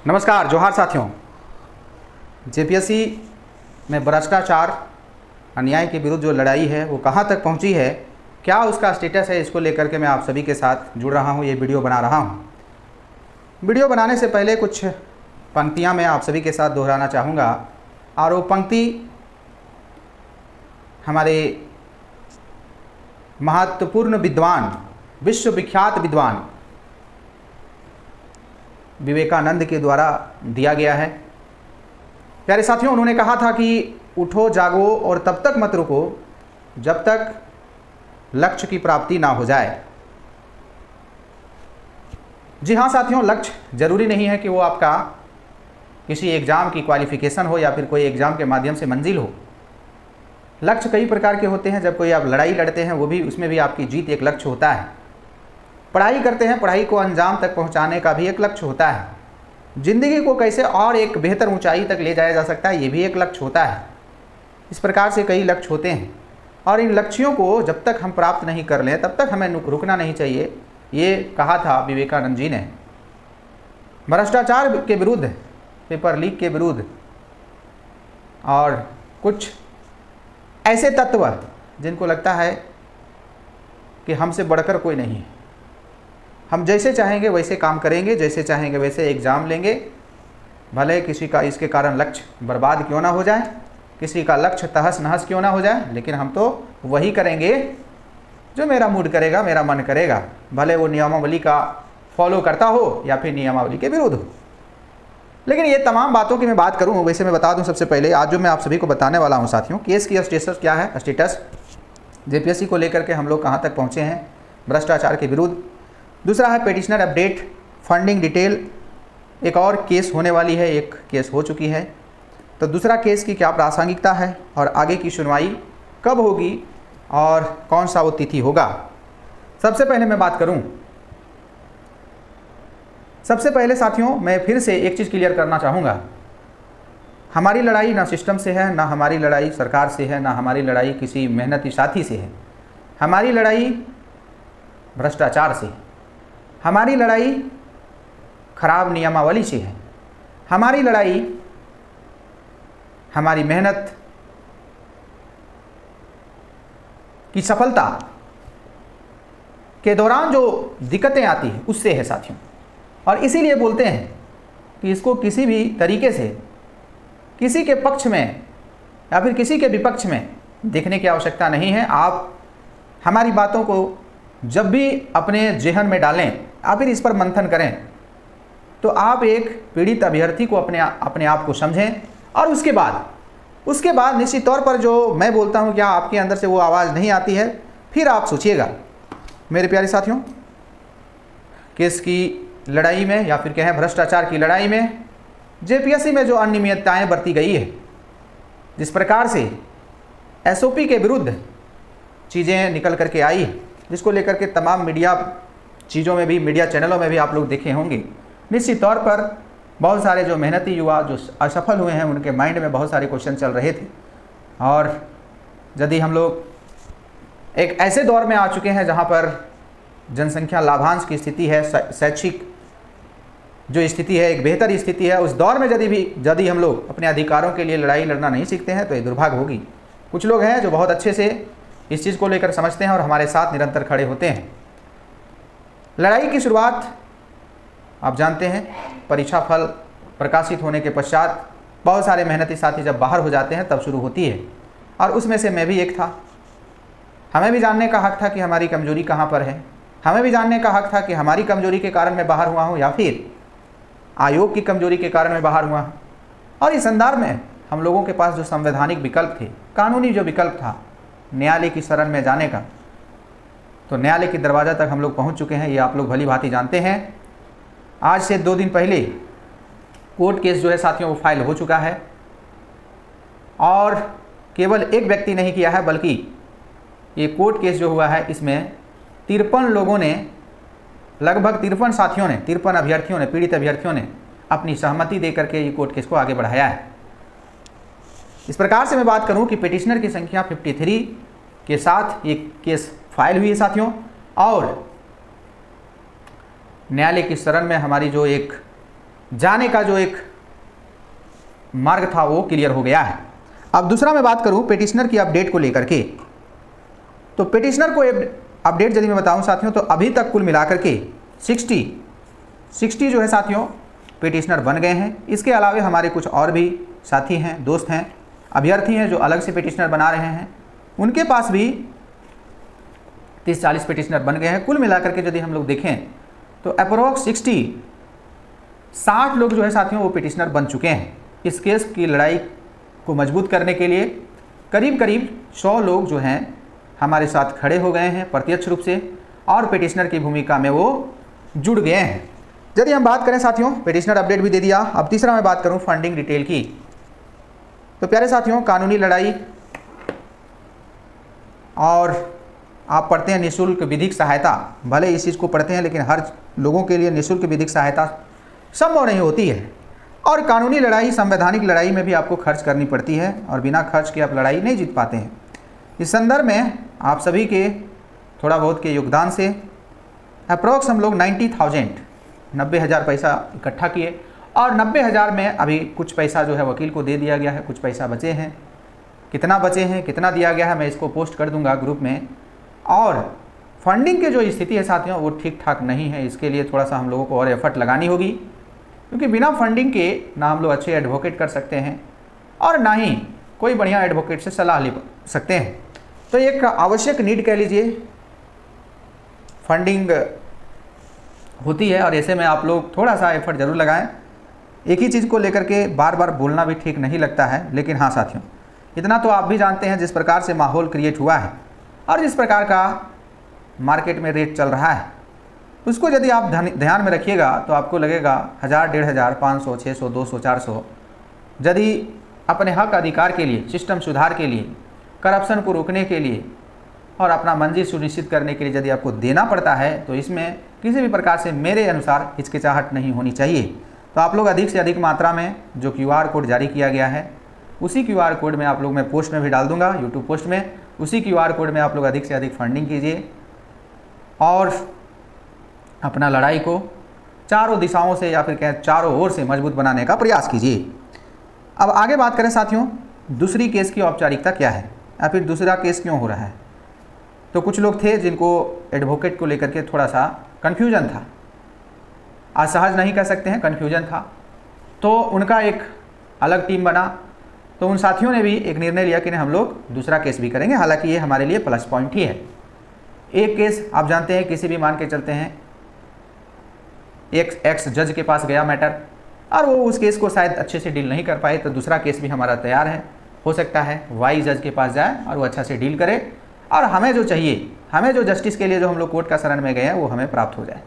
नमस्कार, जोहार साथियों। जेपीएससी में भ्रष्टाचार अन्याय के विरुद्ध जो लड़ाई है वो कहाँ तक पहुँची है, क्या उसका स्टेटस है, इसको लेकर के मैं आप सभी के साथ जुड़ रहा हूँ, ये वीडियो बना रहा हूँ। वीडियो बनाने से पहले कुछ पंक्तियाँ मैं आप सभी के साथ दोहराना चाहूँगा और वो पंक्ति हमारे महत्वपूर्ण विद्वान, विश्वविख्यात विद्वान विवेकानंद के द्वारा दिया गया है। प्यारे साथियों, उन्होंने कहा था कि उठो जागो और तब तक मत रुको जब तक लक्ष्य की प्राप्ति ना हो जाए। जी हाँ साथियों, लक्ष्य जरूरी नहीं है कि वो आपका किसी एग्ज़ाम की क्वालिफिकेशन हो या फिर कोई एग्ज़ाम के माध्यम से मंजिल हो। लक्ष्य कई प्रकार के होते हैं। जब कोई आप लड़ाई लड़ते हैं वो भी, उसमें भी आपकी जीत एक लक्ष्य होता है। पढ़ाई करते हैं, पढ़ाई को अंजाम तक पहुंचाने का भी एक लक्ष्य होता है। ज़िंदगी को कैसे और एक बेहतर ऊंचाई तक ले जाया जा सकता है, ये भी एक लक्ष्य होता है। इस प्रकार से कई लक्ष्य होते हैं और इन लक्ष्यों को जब तक हम प्राप्त नहीं कर लें तब तक हमें रुकना नहीं चाहिए। ये कहा था विवेकानंद जी ने। भ्रष्टाचार के विरुद्ध, पेपर लीक के विरुद्ध और कुछ ऐसे तत्व जिनको लगता है कि हमसे बढ़कर कोई नहीं है, हम जैसे चाहेंगे वैसे काम करेंगे, जैसे चाहेंगे वैसे एग्ज़ाम लेंगे, भले किसी का इसके कारण लक्ष्य बर्बाद क्यों ना हो जाए, किसी का लक्ष्य तहस नहस क्यों ना हो जाए, लेकिन हम तो वही करेंगे जो मेरा मूड करेगा, मेरा मन करेगा, भले वो नियमावली का फॉलो करता हो या फिर नियमावली के विरुद्ध हो। लेकिन ये तमाम बातों की मैं बात करूँ, वैसे मैं बता दूँ सबसे पहले आज जो मैं आप सभी को बताने वाला हूँ साथियों, केस की स्टेटस क्या है, स्टेटस जेपीएससी को लेकर के हम लोग कहाँ तक पहुँचे हैं भ्रष्टाचार के विरुद्ध। दूसरा है पेटिशनर अपडेट, फंडिंग डिटेल, एक और केस होने वाली है, एक केस हो चुकी है, तो दूसरा केस की क्या प्रासंगिकता है और आगे की सुनवाई कब होगी और कौन सा वो तिथि होगा। सबसे पहले मैं बात करूं, सबसे पहले साथियों मैं फिर से एक चीज़ क्लियर करना चाहूँगा। हमारी लड़ाई ना सिस्टम से है, ना हमारी लड़ाई सरकार से है, ना हमारी लड़ाई किसी मेहनती साथी से है। हमारी लड़ाई भ्रष्टाचार से है, हमारी लड़ाई खराब नियमावली से है, हमारी लड़ाई हमारी मेहनत की सफलता के दौरान जो दिक्कतें आती हैं उससे है साथियों। और इसीलिए बोलते हैं कि इसको किसी भी तरीके से किसी के पक्ष में या फिर किसी के विपक्ष में देखने की आवश्यकता नहीं है। आप हमारी बातों को जब भी अपने जेहन में डालें या फिर इस पर मंथन करें तो आप एक पीड़ित अभ्यर्थी को अपने आप को समझें और उसके बाद निश्चित तौर पर जो मैं बोलता हूं क्या आपके अंदर से वो आवाज़ नहीं आती है, फिर आप सोचिएगा। मेरे प्यारे साथियों, केस की लड़ाई में या फिर कहें भ्रष्टाचार की लड़ाई में जेपीएससी में जो अनियमितताएं बरती गई है, जिस प्रकार से एसओपी के विरुद्ध चीज़ें निकल करके आई है, जिसको लेकर के तमाम मीडिया चीज़ों में भी, मीडिया चैनलों में भी आप लोग देखे होंगे, निश्चित तौर पर बहुत सारे जो मेहनती युवा जो असफल हुए हैं उनके माइंड में बहुत सारे क्वेश्चन चल रहे थे। और यदि हम लोग एक ऐसे दौर में आ चुके हैं जहां पर जनसंख्या लाभांश की स्थिति है, शैक्षिक जो स्थिति है एक बेहतर स्थिति है, उस दौर में यदि हम लोग अपने अधिकारों के लिए लड़ाई लड़ना नहीं सीखते हैं तो ये दुर्भाग्य होगी। कुछ लोग हैं जो बहुत अच्छे से इस चीज़ को लेकर समझते हैं और हमारे साथ निरंतर खड़े होते हैं। लड़ाई की शुरुआत आप जानते हैं, परीक्षा फल प्रकाशित होने के पश्चात बहुत सारे मेहनती साथी जब बाहर हो जाते हैं तब शुरू होती है, और उसमें से मैं भी एक था। हमें भी जानने का हक था कि हमारी कमजोरी कहाँ पर है, हमें भी जानने का हक था कि हमारी कमजोरी के कारण मैं बाहर हुआ हूँ या फिर आयोग की कमजोरी के कारण मैं बाहर हुआ हूँ। और इस संदर्भ में हम लोगों के पास जो संवैधानिक विकल्प थे, कानूनी जो विकल्प था न्यायालय की शरण में जाने का, तो न्यायालय के दरवाज़ा तक हम लोग पहुँच चुके हैं, ये आप लोग भली भांति जानते हैं। आज से 2 दिन पहले कोर्ट केस जो है साथियों वो फाइल हो चुका है और केवल एक व्यक्ति नहीं किया है, बल्कि ये कोर्ट केस जो हुआ है इसमें 53 लोगों ने, लगभग 53 साथियों ने, 53 अभ्यर्थियों ने, पीड़ित अभ्यर्थियों ने अपनी सहमति दे करके ये कोर्ट केस को आगे बढ़ाया है। इस प्रकार से मैं बात करूं कि पिटिशनर की संख्या 53 के साथ ये केस फाइल हुई है साथियों, और न्यायालय की शरण में हमारी जो एक जाने का जो एक मार्ग था वो क्लियर हो गया है। अब दूसरा मैं बात करूं पिटिशनर की अपडेट को लेकर के, तो पिटिशनर को अपडेट यदि मैं बताऊं साथियों, तो अभी तक कुल मिलाकर के 60 जो है साथियों पिटिशनर बन गए हैं। इसके अलावा हमारे कुछ और भी साथी हैं, दोस्त हैं, अभ्यर्थी हैं जो अलग से पिटिशनर बना रहे हैं, उनके पास भी 30-40 पिटिशनर बन गए हैं। कुल मिलाकर के यदि हम लोग देखें तो अप्रोक्स 60 लोग जो है साथियों वो पिटिशनर बन चुके हैं। इस केस की लड़ाई को मजबूत करने के लिए करीब 100 लोग जो हैं हमारे साथ खड़े हो गए हैं प्रत्यक्ष रूप से, और पिटिशनर की भूमिका में वो जुड़ गए हैं। यदि हम बात करें साथियों, पिटिशनर अपडेट भी दे दिया। अब तीसरा मैं बात करूं फंडिंग डिटेल की, तो प्यारे साथियों कानूनी लड़ाई, और आप पढ़ते हैं निःशुल्क विधिक सहायता, भले इस चीज़ को पढ़ते हैं लेकिन हर लोगों के लिए निःशुल्क विधिक सहायता संभव नहीं होती है, और कानूनी लड़ाई संवैधानिक लड़ाई में भी आपको खर्च करनी पड़ती है, और बिना खर्च के आप लड़ाई नहीं जीत पाते हैं। इस संदर्भ में आप सभी के थोड़ा बहुत के योगदान से अप्रोक्स हम लोग 90,000 पैसा इकट्ठा किए, और 90,000 में अभी कुछ पैसा जो है वकील को दे दिया गया है, कुछ पैसा बचे हैं। कितना बचे हैं, कितना दिया गया है, मैं इसको पोस्ट कर दूंगा ग्रुप में। और फंडिंग की जो स्थिति है साथियों वो ठीक ठाक नहीं है, इसके लिए थोड़ा सा हम लोगों को और एफर्ट लगानी होगी, क्योंकि बिना फंडिंग के ना हम लोग अच्छे एडवोकेट कर सकते हैं और ना ही कोई बढ़िया एडवोकेट से सलाह ले सकते हैं। तो एक आवश्यक नीड कह लीजिए फंडिंग होती है, और ऐसे में आप लोग थोड़ा सा एफर्ट ज़रूर लगाएं। एक ही चीज़ को लेकर के बार बार बोलना भी ठीक नहीं लगता है, लेकिन हाँ साथियों इतना तो आप भी जानते हैं जिस प्रकार से माहौल क्रिएट हुआ है और जिस प्रकार का मार्केट में रेट चल रहा है, उसको यदि आप ध्यान में रखिएगा तो आपको लगेगा 1000, 1500, 500, 600, 200, 400 यदि अपने हक अधिकार के लिए, सिस्टम सुधार के लिए, करप्शन को रोकने के लिए और अपना मंजिल सुनिश्चित करने के लिए यदि आपको देना पड़ता है, तो इसमें किसी भी प्रकार से मेरे अनुसार हिचकिचाहट नहीं होनी चाहिए। तो आप लोग अधिक से अधिक मात्रा में जो QR कोड जारी किया गया है, उसी QR कोड में आप लोग मैं पोस्ट में भी डाल दूंगा, यूट्यूब पोस्ट में, उसी QR कोड में आप लोग अधिक से अधिक फंडिंग कीजिए और अपना लड़ाई को चारों दिशाओं से या फिर कहें चारों ओर से मजबूत बनाने का प्रयास कीजिए। अब आगे बात करें साथियों, दूसरी केस की औपचारिकता क्या है या फिर दूसरा केस क्यों हो रहा है। तो कुछ लोग थे जिनको एडवोकेट को लेकर के थोड़ा सा कन्फ्यूजन था, असहज नहीं कह सकते हैं, कन्फ्यूजन था, तो उनका एक अलग टीम बना। तो उन साथियों ने भी एक निर्णय लिया कि नहीं हम लोग दूसरा केस भी करेंगे, हालांकि ये हमारे लिए प्लस पॉइंट ही है। एक केस आप जानते हैं किसी भी मान के चलते हैं एक एक्स जज के पास गया मैटर, और वो उस केस को शायद अच्छे से डील नहीं कर पाए, तो दूसरा केस भी हमारा तैयार है। हो सकता है वाई जज के पास जाए और वो अच्छा से डील करे और हमें जो चाहिए, हमें जो जस्टिस के लिए जो हम लोग कोर्ट का शरण में गए हैं वो हमें प्राप्त हो जाए।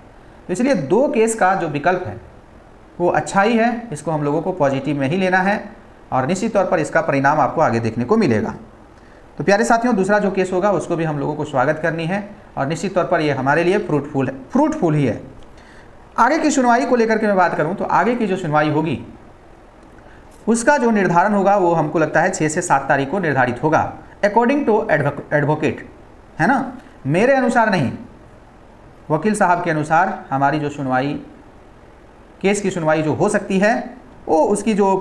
तो इसलिए दो केस का जो विकल्प है वो अच्छा ही है, इसको हम लोगों को पॉजिटिव में ही लेना है और निश्चित तौर पर इसका परिणाम आपको आगे देखने को मिलेगा। तो प्यारे साथियों दूसरा जो केस होगा उसको भी हम लोगों को स्वागत करनी है और निश्चित तौर पर ये हमारे लिए फ्रूटफुल ही है। आगे की सुनवाई को लेकर के मैं बात करूं तो आगे की जो सुनवाई होगी उसका जो निर्धारण होगा वो हमको लगता है 6 से 7 तारीख को निर्धारित होगा, अकॉर्डिंग टू एडवोकेट, है ना, मेरे अनुसार नहीं, वकील साहब के अनुसार हमारी जो सुनवाई, केस की सुनवाई जो हो सकती है वो उसकी जो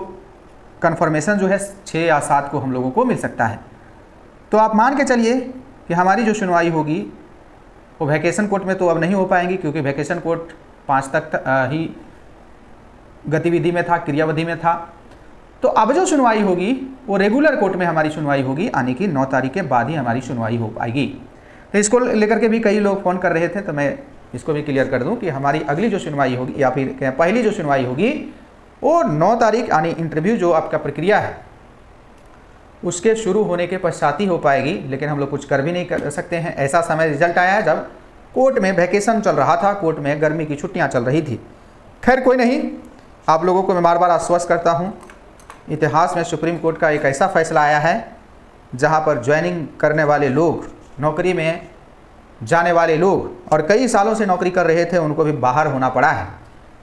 कन्फर्मेशन जो है 6 या 7 को हम लोगों को मिल सकता है। तो आप मान के चलिए कि हमारी जो सुनवाई होगी वो वैकेशन कोर्ट में तो अब नहीं हो पाएंगी, क्योंकि वैकेशन कोर्ट 5 तक ही गतिविधि में था, क्रियाविधि में था। तो अब जो सुनवाई होगी वो रेगुलर कोर्ट में हमारी सुनवाई होगी, यानी कि 9 तारीख के बाद ही हमारी सुनवाई हो पाएगी। तो इसको लेकर के भी कई लोग फ़ोन कर रहे थे, तो मैं इसको भी क्लियर कर दूं कि हमारी अगली जो सुनवाई होगी या फिर पहली जो सुनवाई होगी वो 9 तारीख, यानी इंटरव्यू जो आपका प्रक्रिया है उसके शुरू होने के पश्चात ही हो पाएगी, लेकिन हम लोग कुछ कर भी नहीं कर सकते हैं। ऐसा समय रिजल्ट आया है जब कोर्ट में वैकेशन चल रहा था, कोर्ट में गर्मी की छुट्टियां चल रही थी। खैर कोई नहीं, आप लोगों को मैं बार बार आश्वस्त करता हूँ, इतिहास में सुप्रीम कोर्ट का एक ऐसा फैसला आया है जहाँ पर ज्वाइनिंग करने वाले लोग, नौकरी में जाने वाले लोग और कई सालों से नौकरी कर रहे थे उनको भी बाहर होना पड़ा है।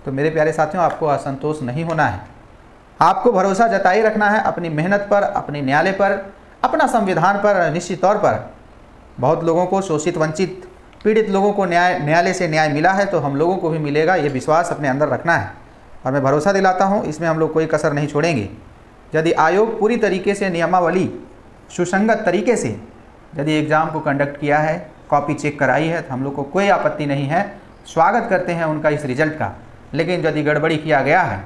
तो मेरे प्यारे साथियों आपको असंतोष नहीं होना है, आपको भरोसा जताए रखना है अपनी मेहनत पर, अपने न्यायालय पर, अपना संविधान पर। निश्चित तौर पर बहुत लोगों को, शोषित, वंचित, पीड़ित लोगों को न्यायालय से न्याय मिला है, तो हम लोगों को भी मिलेगा, ये विश्वास अपने अंदर रखना है। और मैं भरोसा दिलाता हूँ इसमें हम लोग कोई कसर नहीं छोड़ेंगे। यदि आयोग पूरी तरीके से नियमावली सुसंगत तरीके से यदि एग्ज़ाम को कंडक्ट किया है, कॉपी चेक कराई है, तो हम लोग को कोई आपत्ति नहीं है, स्वागत करते हैं उनका इस रिजल्ट का। लेकिन यदि गड़बड़ी किया गया है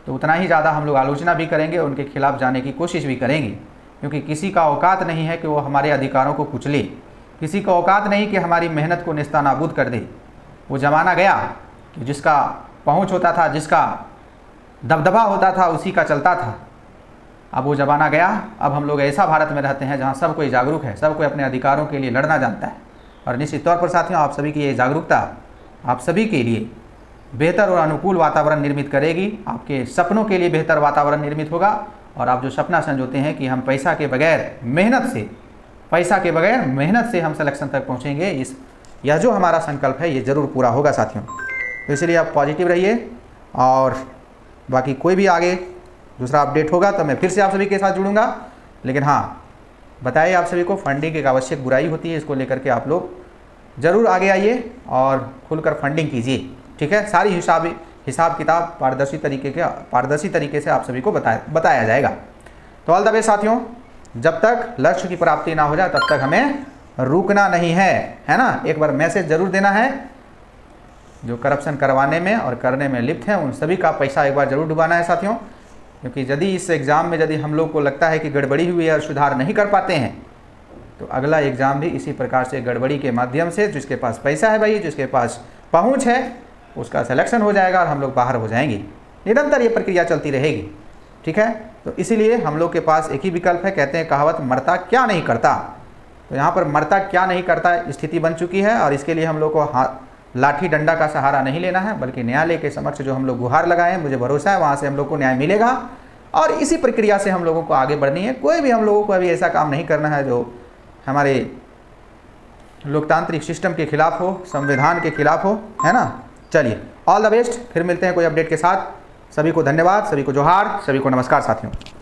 तो उतना ही ज़्यादा हम लोग आलोचना भी करेंगे, उनके खिलाफ जाने की कोशिश भी करेंगे, क्योंकि किसी का औकात नहीं है कि वो हमारे अधिकारों को कुचले, किसी का औकात नहीं कि हमारी मेहनत को नेस्तानाबूद कर दे। वो ज़माना गया कि जिसका पहुँच होता था, जिसका दबदबा होता था, उसी का चलता था। अब वो ज़माना गया। अब हम लोग ऐसा भारत में रहते हैं जहाँ सब कोई जागरूक है, सब कोई अपने अधिकारों के लिए लड़ना जानता है। और निश्चित तौर पर साथियों, आप सभी की ये जागरूकता आप सभी के लिए बेहतर और अनुकूल वातावरण निर्मित करेगी, आपके सपनों के लिए बेहतर वातावरण निर्मित होगा। और आप जो सपना संजोते हैं कि हम पैसा के बगैर मेहनत से हम सिलेक्शन तक पहुँचेंगे, यह जो हमारा संकल्प है ये ज़रूर पूरा होगा साथियों। तो इसलिए आप पॉजिटिव रहिए, और बाकी कोई भी आगे दूसरा अपडेट होगा तो मैं फिर से आप सभी के साथ जुड़ूंगा। लेकिन हाँ, बताइए आप सभी को फंडिंग एक आवश्यक बुराई होती है, इसको लेकर के आप लोग ज़रूर आगे आइए और खुलकर फंडिंग कीजिए। ठीक है, सारी हिसाब किताब पारदर्शी तरीके से आप सभी को बताया जाएगा। तो ऑल द बेस्ट साथियों, जब तक लक्ष्य की प्राप्ति ना हो जाए तब तक हमें रुकना नहीं है ना। एक बार मैसेज ज़रूर देना है, जो करप्शन करवाने में और करने में लिप्त हैं उन सभी का पैसा एक बार ज़रूर डुबाना है साथियों। क्योंकि यदि इस एग्ज़ाम में यदि हम लोग को लगता है कि गड़बड़ी हुई है और सुधार नहीं कर पाते हैं, तो अगला एग्ज़ाम भी इसी प्रकार से गड़बड़ी के माध्यम से, जिसके पास पैसा है भाई, जिसके पास पहुंच है, उसका सिलेक्शन हो जाएगा और हम लोग बाहर हो जाएंगे। निरंतर ये प्रक्रिया चलती रहेगी। ठीक है, तो इसीलिए हम लोग के पास एक ही विकल्प है। कहते हैं कहावत, मरता क्या नहीं करता। तो यहाँ पर मरता क्या नहीं करता स्थिति बन चुकी है, और इसके लिए हम लोग को लाठी डंडा का सहारा नहीं लेना है, बल्कि न्यायालय के समक्ष जो हम लोग गुहार लगाए हैं, मुझे भरोसा है वहाँ से हम लोग को न्याय मिलेगा। और इसी प्रक्रिया से हम लोगों को आगे बढ़नी है। कोई भी हम लोगों को अभी ऐसा काम नहीं करना है जो हमारे लोकतांत्रिक सिस्टम के खिलाफ हो, संविधान के खिलाफ हो, है ना। चलिए, ऑल द बेस्ट, फिर मिलते हैं कोई अपडेट के साथ। सभी को धन्यवाद, सभी को जोहार, सभी को नमस्कार साथियों।